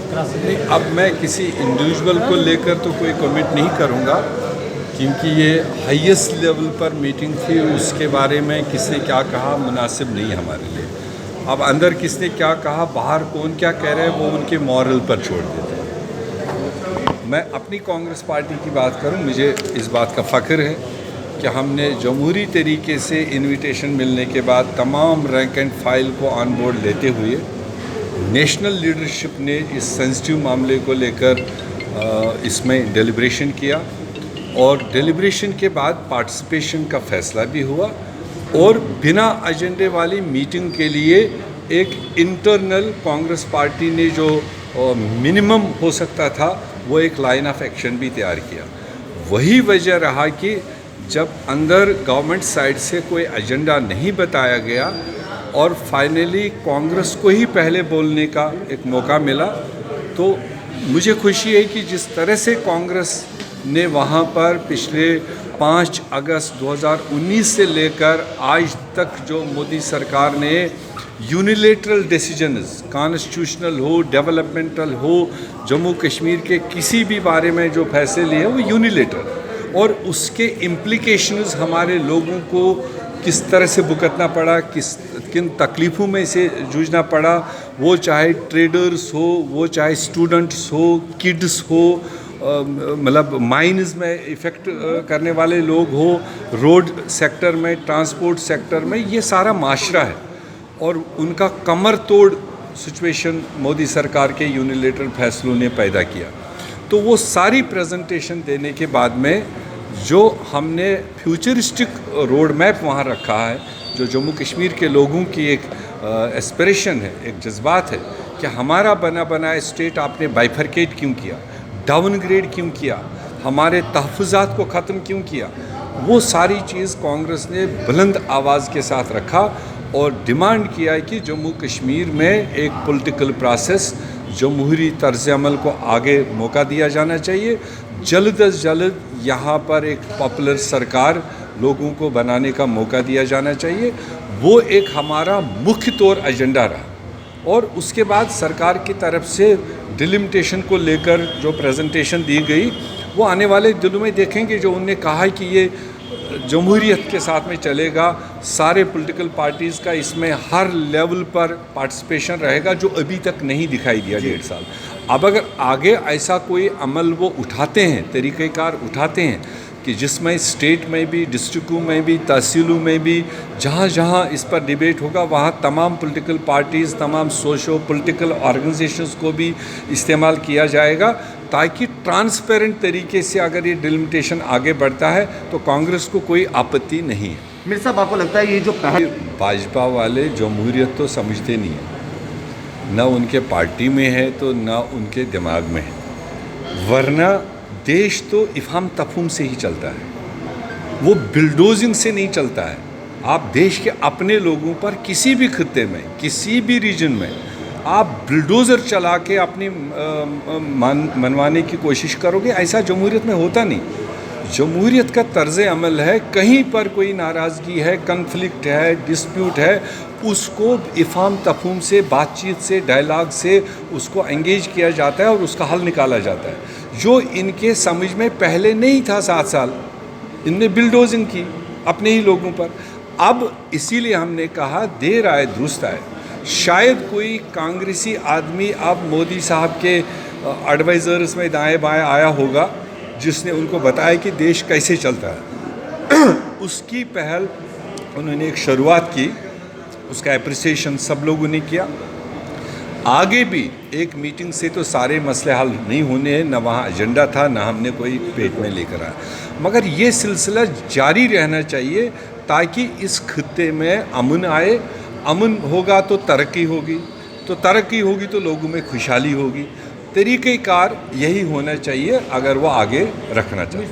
करा सकते हैं? अब मैं किसी इंडिविजुअल को लेकर तो कोई कमेंट नहीं करूंगा, क्योंकि ये हाईएस्ट लेवल पर मीटिंग थी। उसके बारे में किसने क्या कहा मुनासिब नहीं हमारे लिए। अब अंदर किसने क्या कहा, बाहर कौन क्या कह रहे हैं, वो उनके मॉरल पर छोड़ देते हैं। मैं अपनी कांग्रेस पार्टी की बात करूं, मुझे इस बात का फ़ख्र है कि हमने जमहूरी तरीके से इनविटेशन मिलने के बाद तमाम रैंक एंड फाइल को ऑन बोर्ड लेते हुए नेशनल लीडरशिप ने इस सेंसिटिव मामले को लेकर इसमें डेलिब्रेशन किया और डेलिब्रेशन के बाद पार्टिसिपेशन का फैसला भी हुआ और बिना एजेंडे वाली मीटिंग के लिए एक इंटरनल कांग्रेस पार्टी ने जो मिनिमम हो सकता था वो एक लाइन ऑफ एक्शन भी तैयार किया। वही वजह रहा कि जब अंदर गवर्नमेंट साइड से कोई एजेंडा नहीं बताया गया और फाइनली कांग्रेस को ही पहले बोलने का एक मौका मिला, तो मुझे खुशी है कि जिस तरह से कांग्रेस ने वहाँ पर पिछले 5 अगस्त 2019 से लेकर आज तक जो मोदी सरकार ने यूनिलेटरल डिसीजंस, कॉन्स्टिट्यूशनल हो, डेवलपमेंटल हो, जम्मू कश्मीर के किसी भी बारे में जो फैसले लिए वो यूनिलेटरल, और उसके इम्प्लीकेशंस हमारे लोगों को किस तरह से भुगतना पड़ा, किन तकलीफ़ों में से जूझना पड़ा, वो चाहे ट्रेडर्स हो, वो चाहे स्टूडेंट्स हो, किड्स हो, मतलब माइंस में इफ़ेक्ट करने वाले लोग हो, रोड सेक्टर में, ट्रांसपोर्ट सेक्टर में, ये सारा माशरा है और उनका कमर तोड़ सिचुएशन मोदी सरकार के यूनिलेटरल फैसलों ने पैदा किया। तो वो सारी प्रेजेंटेशन देने के बाद में जो हमने फ्यूचरिस्टिक रोड मैप वहाँ रखा है, जो जम्मू कश्मीर के लोगों की एक एस्पिरेशन है, एक जज्बात है कि हमारा बना बनाया स्टेट आपने बाइफरकेट क्यों किया, डाउनग्रेड क्यों किया, हमारे तहफ़्फ़ुज़ात को ख़त्म क्यों किया, वो सारी चीज़ कांग्रेस ने बुलंद आवाज़ के साथ रखा और डिमांड किया है कि जम्मू कश्मीर में एक पॉलिटिकल प्रोसेस, जमहूरी तर्ज़ अमल को आगे मौका दिया जाना चाहिए। जल्द अज जल्द यहाँ पर एक पॉपुलर सरकार लोगों को बनाने का मौका दिया जाना चाहिए। वो एक हमारा मुख्य तौर एजेंडा रहा और उसके बाद सरकार की तरफ से डिलिमिटेशन को लेकर जो प्रेजेंटेशन दी गई वो आने वाले दिनों में देखेंगे। जो उन्होंने कहा है कि ये जमहूरियत के साथ में चलेगा, सारे पॉलिटिकल पार्टीज़ का इसमें हर लेवल पर पार्टिसिपेशन रहेगा, जो अभी तक नहीं दिखाई दिया 1.5 साल। अब अगर आगे ऐसा कोई अमल वो उठाते हैं, तरीक़ेकार उठाते हैं कि जिसमें स्टेट में भी, डिस्ट्रिक्टों में भी, तहसीलों में भी, जहाँ जहाँ इस पर डिबेट होगा वहाँ तमाम पॉलिटिकल पार्टीज़, तमाम सोशो पॉलिटिकल ऑर्गेनाइजेशंस को भी इस्तेमाल किया जाएगा, ताकि ट्रांसपेरेंट तरीके से अगर ये डिलिमिटेशन आगे बढ़ता है तो कांग्रेस को कोई आपत्ति नहीं है। मेरे साहब, आपको लगता है ये जो भाजपा वाले जमहूरियत तो समझते नहीं हैं, न उनके पार्टी में है तो न उनके दिमाग में है, वरना देश तो इफ़हाम तफहूम से ही चलता है, वो बिल्डोजिंग से नहीं चलता है। आप देश के अपने लोगों पर किसी भी खित्ते में, किसी भी रीजन में आप बिल्डोज़र चला के अपनी मनवाने की कोशिश करोगे, ऐसा जमहूरियत में होता नहीं। जमहूरियत का तर्ज़ अमल है, कहीं पर कोई नाराज़गी है, कन्फ्लिक्ट है, डिस्प्यूट है, उसको इफ़हाम तफहूम से, बातचीत से, डायलॉग से उसको एंगेज किया जाता है और उसका हल निकाला जाता है। जो इनके समझ में पहले नहीं था 7 साल, इनने बिल्डोजिंग की अपने ही लोगों पर। अब इसीलिए हमने कहा देर आए दुरुस्त आए। शायद कोई कांग्रेसी आदमी अब मोदी साहब के एडवाइज़र्स में दाएं बाएं आया होगा जिसने उनको बताया कि देश कैसे चलता है। उसकी पहल उन्होंने एक शुरुआत की, उसका एप्रिसिएशन सब लोगों ने किया। आगे भी एक मीटिंग से तो सारे मसले हल नहीं होने हैं, ना वहाँ एजेंडा था, ना हमने कोई पेट में लेकर आया, मगर ये सिलसिला जारी रहना चाहिए ताकि इस खित्ते में अमन आए। अमन होगा तो तरक्की होगी, तो तरक्की होगी तो लोगों में खुशहाली होगी। तरीक़ेकार यही होना चाहिए अगर वो आगे रखना चाहिए।